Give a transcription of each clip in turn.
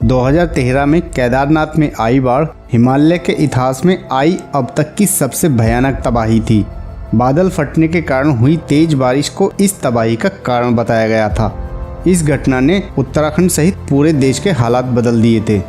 2013 में केदारनाथ में आई बाढ़ हिमालय के इतिहास में आई अब तक की सबसे भयानक तबाही थी। बादल फटने के कारण हुई तेज बारिश को इस तबाही का कारण बताया गया था। इस घटना ने उत्तराखंड सहित पूरे देश के हालात बदल दिए थे।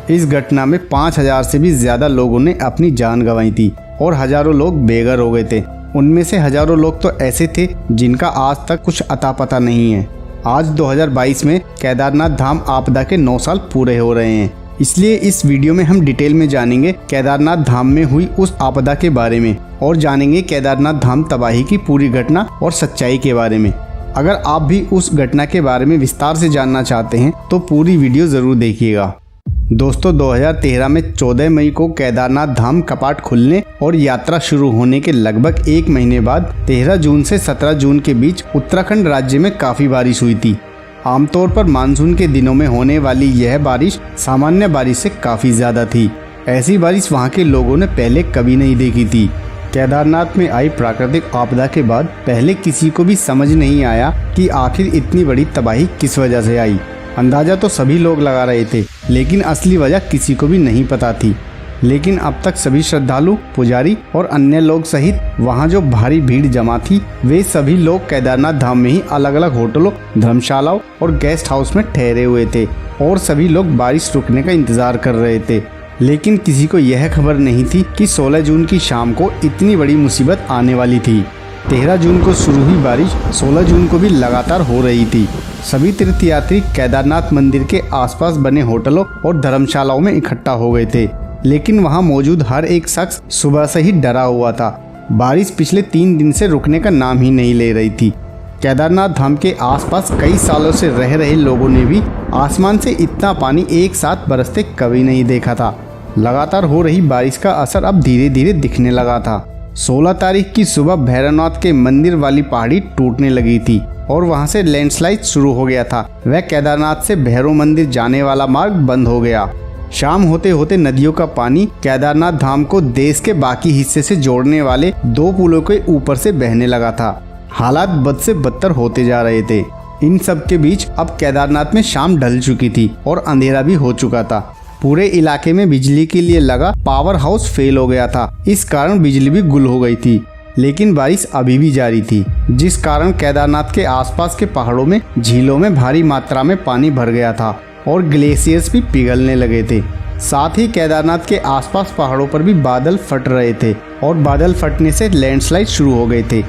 इस घटना में 5000 से भी ज्यादा लोगों ने अपनी जान गंवाई थी और हजारों लोग बेघर हो गए थे। उनमें से हजारों लोग तो ऐसे थे जिनका आज तक कुछ अता पता नहीं है। आज 2022 में केदारनाथ धाम आपदा के 9 साल पूरे हो रहे हैं। इसलिए इस वीडियो में हम डिटेल में जानेंगे केदारनाथ धाम में हुई उस आपदा के बारे में और जानेंगे केदारनाथ धाम तबाही की पूरी घटना और सच्चाई के बारे में। अगर आप भी उस घटना के बारे में विस्तार से जानना चाहते हैं तो पूरी वीडियो जरूर देखिएगा। दोस्तों 2013 में 14 मई को केदारनाथ धाम कपाट खुलने और यात्रा शुरू होने के लगभग एक महीने बाद 13 जून से 17 जून के बीच उत्तराखंड राज्य में काफ़ी बारिश हुई थी। आमतौर पर मानसून के दिनों में होने वाली यह बारिश सामान्य बारिश से काफ़ी ज़्यादा थी। ऐसी बारिश वहाँ के लोगों ने पहले कभी नहीं देखी थी। केदारनाथ में आई प्राकृतिक आपदा के बाद पहले किसी को भी समझ नहीं आया कि आखिर इतनी बड़ी तबाही किस वजह से आई। अंदाजा तो सभी लोग लगा रहे थे, लेकिन असली वजह किसी को भी नहीं पता थी। लेकिन अब तक सभी श्रद्धालु, पुजारी और अन्य लोग सहित वहां जो भारी भीड़ जमा थी, वे सभी लोग केदारनाथ धाम में ही अलग अलग होटलों, धर्मशालाओं और गेस्ट हाउस में ठहरे हुए थे और सभी लोग बारिश रुकने का इंतजार कर रहे थे। लेकिन किसी को यह खबर नहीं थी कि 16 जून की शाम को इतनी बड़ी मुसीबत आने वाली थी। 13 जून को शुरू हुई बारिश 16 जून को भी लगातार हो रही थी। सभी तीर्थयात्री केदारनाथ मंदिर के आसपास बने होटलों और धर्मशालाओं में इकट्ठा हो गए थे, लेकिन वहां मौजूद हर एक शख्स सुबह से ही डरा हुआ था। बारिश पिछले 3 दिन से रुकने का नाम ही नहीं ले रही थी। केदारनाथ धाम के आसपास कई सालों से रह रहे लोगों ने भी आसमान से इतना पानी एक साथ बरसते कभी नहीं देखा था। लगातार हो रही बारिश का असर अब धीरे धीरे दिखने लगा था। 16 तारीख की सुबह भैरवनाथ के मंदिर वाली पहाड़ी टूटने लगी थी और वहां से लैंडस्लाइड शुरू हो गया था। वह केदारनाथ से भैरव मंदिर जाने वाला मार्ग बंद हो गया। शाम होते होते नदियों का पानी केदारनाथ धाम को देश के बाकी हिस्से से जोड़ने वाले 2 पुलों के ऊपर से बहने लगा था। हालात बद से बदतर होते जा रहे थे। इन सब के बीच अब केदारनाथ में शाम ढल चुकी थी और अंधेरा भी हो चुका था। पूरे इलाके में बिजली के लिए लगा पावर हाउस फेल हो गया था। इस कारण बिजली भी गुल हो गई थी। लेकिन बारिश अभी भी जारी थी, जिस कारण केदारनाथ के आसपास के पहाड़ों में, झीलों में भारी मात्रा में पानी भर गया था और ग्लेशियर्स भी पिघलने लगे थे। साथ ही केदारनाथ के आसपास पहाड़ों पर भी बादल फट रहे थे और बादल फटने से लैंडस्लाइड शुरू हो गए थे।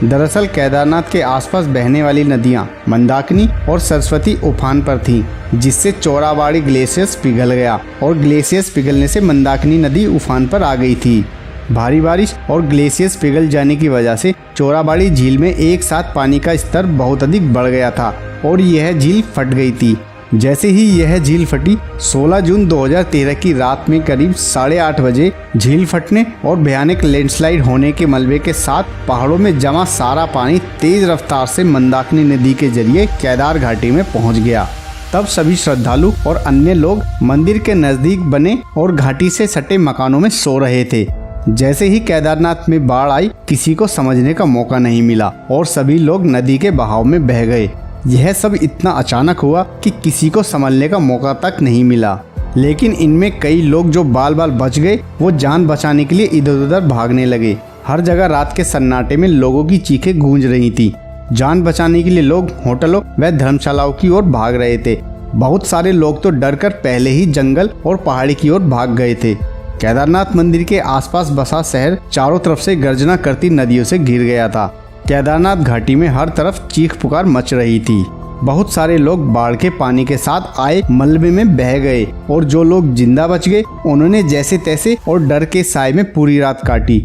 दरअसल केदारनाथ के आसपास बहने वाली नदियां मंदाकिनी और सरस्वती उफान पर थीं, जिससे चोराबाड़ी ग्लेशियर्स पिघल गया और ग्लेशियर्स पिघलने से मंदाकिनी नदी उफान पर आ गई थी। भारी बारिश और ग्लेशियर्स पिघल जाने की वजह से चोराबाड़ी झील में एक साथ पानी का स्तर बहुत अधिक बढ़ गया था और यह झील फट गई थी। जैसे ही यह झील फटी 16 जून 2013 की रात में करीब 8:30 बजे झील फटने और भयानक लैंडस्लाइड होने के मलबे के साथ पहाड़ों में जमा सारा पानी तेज रफ्तार से मंदाकिनी नदी के जरिए केदार घाटी में पहुंच गया। तब सभी श्रद्धालु और अन्य लोग मंदिर के नजदीक बने और घाटी से सटे मकानों में सो रहे थे। जैसे ही केदारनाथ में बाढ़ आई, किसी को समझने का मौका नहीं मिला और सभी लोग नदी के बहाव में बह गए। यह सब इतना अचानक हुआ कि किसी को संभलने का मौका तक नहीं मिला। लेकिन इनमें कई लोग जो बाल बाल बच गए, वो जान बचाने के लिए इधर उधर भागने लगे। हर जगह रात के सन्नाटे में लोगों की चीखें गूंज रही थी। जान बचाने के लिए लोग होटलों व धर्मशालाओं की ओर भाग रहे थे। बहुत सारे लोग तो डरकर पहले ही जंगल और पहाड़ी की ओर भाग गए थे। केदारनाथ मंदिर के आसपास बसा शहर चारों तरफ से गर्जना करती नदियों से घिर गया था। केदारनाथ घाटी में हर तरफ चीख पुकार मच रही थी। बहुत सारे लोग बाढ़ के पानी के साथ आए मलबे में बह गए और जो लोग जिंदा बच गए उन्होंने जैसे तैसे और डर के साए में पूरी रात काटी।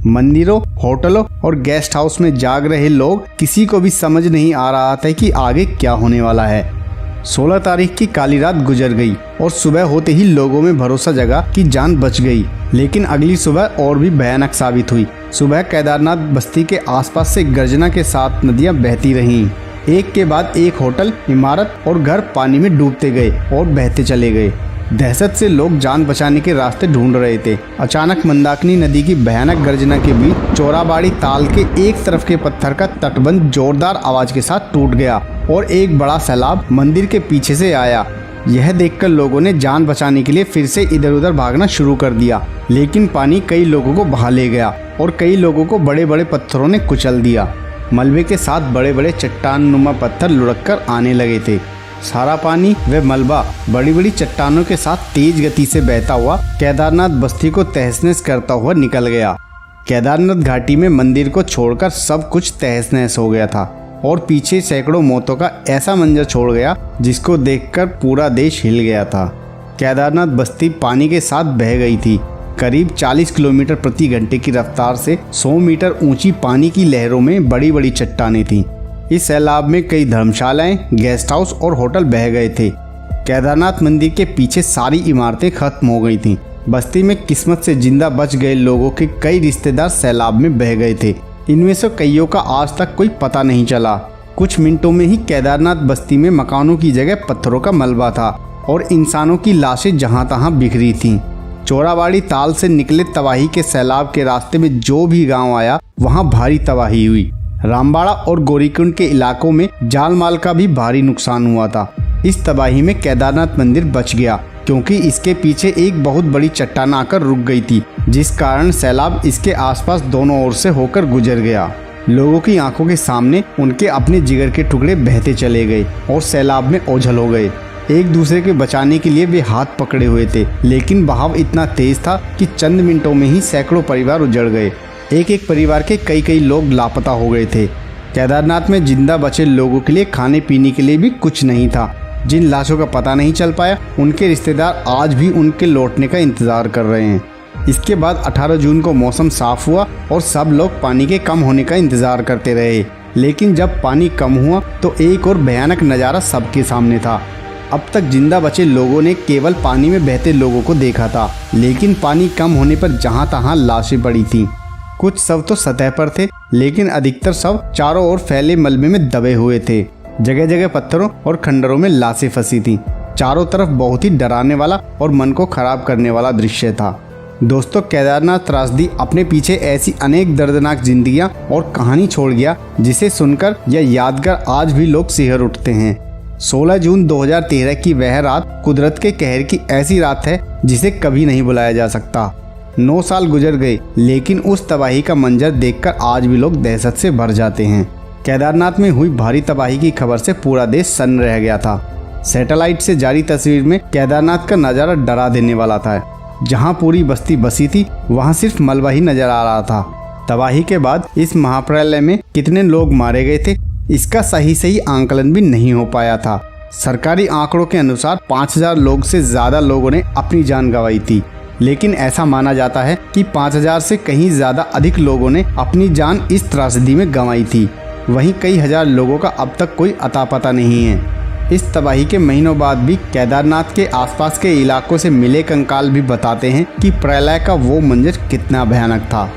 मंदिरों, होटलों और गेस्ट हाउस में जाग रहे लोग, किसी को भी समझ नहीं आ रहा था कि आगे क्या होने वाला है। 16 तारीख की काली रात गुजर गई और सुबह होते ही लोगों में भरोसा जगा कि जान बच गई। लेकिन अगली सुबह और भी भयानक साबित हुई। सुबह केदारनाथ बस्ती के आसपास से गर्जना के साथ नदियां बहती रहीं। एक के बाद एक होटल, इमारत और घर पानी में डूबते गए और बहते चले गए। दहशत से लोग जान बचाने के रास्ते ढूंढ रहे थे। अचानक मंदाकिनी नदी की भयानक गर्जना के बीच चोराबाड़ी ताल के एक तरफ के पत्थर का तटबंध जोरदार आवाज के साथ टूट गया और एक बड़ा सैलाब मंदिर के पीछे से आया यह देखकर लोगों ने जान बचाने के लिए फिर से इधर उधर भागना शुरू कर दिया, लेकिन पानी कई लोगों को बहा ले गया और कई लोगों को बड़े बड़े पत्थरों ने कुचल दिया। मलबे के साथ बड़े बड़े चट्टान नुमा पत्थर लुढ़क कर आने लगे थे। सारा पानी व मलबा बड़ी बड़ी चट्टानों के साथ तेज गति से बहता हुआ केदारनाथ बस्ती को तहस नहस करता हुआ निकल गया। केदारनाथ घाटी में मंदिर को छोड़कर सब कुछ तहस नहस हो गया था और पीछे सैकड़ों मौतों का ऐसा मंजर छोड़ गया जिसको देखकर पूरा देश हिल गया था। केदारनाथ बस्ती पानी के साथ बह गई थी। करीब 40 किलोमीटर प्रति घंटे की रफ्तार से 100 मीटर ऊंची पानी की लहरों में बड़ी बड़ी चट्टानें थीं। इस सैलाब में कई धर्मशालाएं, गेस्ट हाउस और होटल बह गए थे। केदारनाथ मंदिर के पीछे सारी इमारतें खत्म हो गई थीं। बस्ती में किस्मत से जिंदा बच गए लोगों के कई रिश्तेदार सैलाब में बह गए थे। इनमें से कईयों का आज तक कोई पता नहीं चला। कुछ मिनटों में ही केदारनाथ बस्ती में मकानों की जगह पत्थरों का मलबा था और इंसानों की लाशें जहां तहां बिखरी थीं। चोराबाड़ी ताल से निकले तबाही के सैलाब के रास्ते में जो भी गांव आया वहां भारी तबाही हुई। रामबाड़ा और गौरीकुंड के इलाकों में जान माल का भी भारी नुकसान हुआ था। इस तबाही में केदारनाथ मंदिर बच गया क्योंकि इसके पीछे एक बहुत बड़ी चट्टान आकर रुक गई थी, जिस कारण सैलाब इसके आसपास दोनों ओर से होकर गुजर गया। लोगों की आंखों के सामने उनके अपने जिगर के टुकड़े बहते चले गए और सैलाब में ओझल हो गए। एक दूसरे के बचाने के लिए वे हाथ पकड़े हुए थे, लेकिन बहाव इतना तेज था कि चंद मिनटों में ही सैकड़ों परिवार उजड़ गए। एक एक परिवार के कई लोग लापता हो गए थे। केदारनाथ में जिंदा बचे लोगों के लिए खाने पीने के लिए भी कुछ नहीं था। जिन लाशों का पता नहीं चल पाया उनके रिश्तेदार आज भी उनके लौटने का इंतजार कर रहे हैं। इसके बाद 18 जून को मौसम साफ हुआ और सब लोग पानी के कम होने का इंतजार करते रहे, लेकिन जब पानी कम हुआ तो एक और भयानक नज़ारा सबके सामने था। अब तक जिंदा बचे लोगों ने केवल पानी में बहते लोगों को देखा था, लेकिन पानी कम होने पर जहां तहां लाशें पड़ी थीं। कुछ शव तो सतह पर थे, लेकिन अधिकतर शव चारों ओर फैले मलबे में दबे हुए थे। जगह जगह पत्थरों और खंडरों में लाशें फंसी थीं। चारों तरफ बहुत ही डराने वाला और मन को खराब करने वाला दृश्य था। दोस्तों, केदारनाथ त्रासदी अपने पीछे ऐसी अनेक दर्दनाक जिंदगियां और कहानी छोड़ गया जिसे सुनकर या याद कर आज भी लोग सिहर उठते हैं। 16 जून 2013 की वह रात कुदरत के कहर की ऐसी रात है जिसे कभी नहीं भुलाया जा सकता। 9 साल गुजर गए, लेकिन उस तबाही का मंजर देखकर आज भी लोग दहशत से भर जाते हैं। केदारनाथ में हुई भारी तबाही की खबर से पूरा देश सन्न रह गया था। सैटेलाइट से जारी तस्वीर में केदारनाथ का नज़ारा डरा देने वाला था। जहां पूरी बस्ती बसी थी वहां सिर्फ मलबा ही नजर आ रहा था। तबाही के बाद इस महाप्रलय में कितने लोग मारे गए थे इसका सही आंकलन भी नहीं हो पाया था। सरकारी आंकड़ों के अनुसार 5000 लोग से ज्यादा लोगों ने अपनी जान गंवाई थी, लेकिन ऐसा माना जाता है कि 5000 से कहीं ज्यादा अधिक लोगों ने अपनी जान इस त्रासदी में गंवाई थी। वहीं कई हजार लोगों का अब तक कोई अता पता नहीं है। इस तबाही के महीनों बाद भी केदारनाथ के आसपास के इलाकों से मिले कंकाल भी बताते हैं कि प्रलय का वो मंजर कितना भयानक था।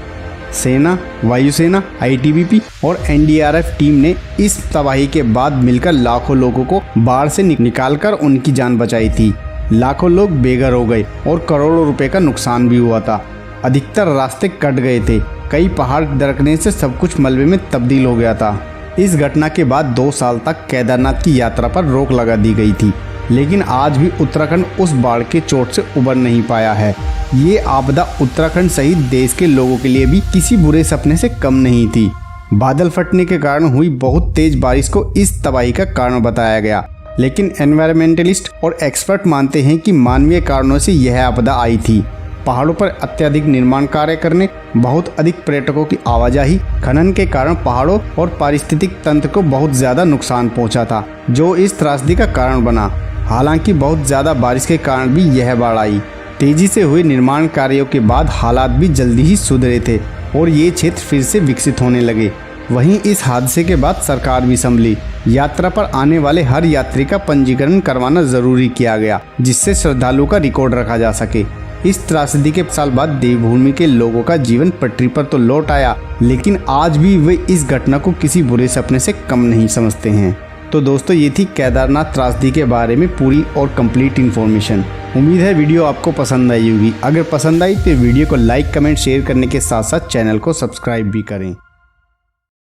सेना, वायुसेना, आईटीबीपी और एनडीआरएफ टीम ने इस तबाही के बाद मिलकर लाखों लोगों को बाढ़ से निकालकर उनकी जान बचाई थी। लाखों लोग बेघर हो गए और करोड़ों रुपए का नुकसान भी हुआ था। अधिकतर रास्ते कट गए थे। कई पहाड़ दरकने से सब कुछ मलबे में तब्दील हो गया था। इस घटना के बाद 2 साल तक केदारनाथ की यात्रा पर रोक लगा दी गई थी, लेकिन आज भी उत्तराखंड उस बाढ़ के चोट से उबर नहीं पाया है। ये आपदा उत्तराखंड सहित देश के लोगों के लिए भी किसी बुरे सपने से कम नहीं थी। बादल फटने के कारण हुई बहुत तेज बारिश को इस तबाही का कारण बताया गया, लेकिन एनवायरमेंटलिस्ट और एक्सपर्ट मानते हैं कि मानवीय कारणों से यह आपदा आई थी। पहाड़ों पर अत्यधिक निर्माण कार्य करने, बहुत अधिक पर्यटकों की आवाजाही, खनन के कारण पहाड़ों और पारिस्थितिक तंत्र को बहुत ज्यादा नुकसान पहुंचा था, जो इस त्रासदी का कारण बना। हालांकि बहुत ज्यादा बारिश के कारण भी यह बाढ़ आई। तेजी से हुए निर्माण कार्यों के बाद हालात भी जल्दी ही सुधरे थे और ये क्षेत्र फिर से विकसित होने लगे। वहीं इस हादसे के बाद सरकार भी संभली। यात्रा पर आने वाले हर यात्री का पंजीकरण करवाना जरूरी किया गया, जिससे श्रद्धालुओं का रिकॉर्ड रखा जा सके। इस त्रासदी के साल बाद देवभूमि के लोगों का जीवन पटरी पर तो लौट आया, लेकिन आज भी वे इस घटना को किसी बुरे सपने से कम नहीं समझते हैं। तो दोस्तों, ये थी केदारनाथ त्रासदी के बारे में पूरी और कंप्लीट इन्फॉर्मेशन। उम्मीद है वीडियो आपको पसंद आई होगी। अगर पसंद आई तो वीडियो को लाइक, कमेंट, शेयर करने के साथ साथ चैनल को सब्सक्राइब भी करें।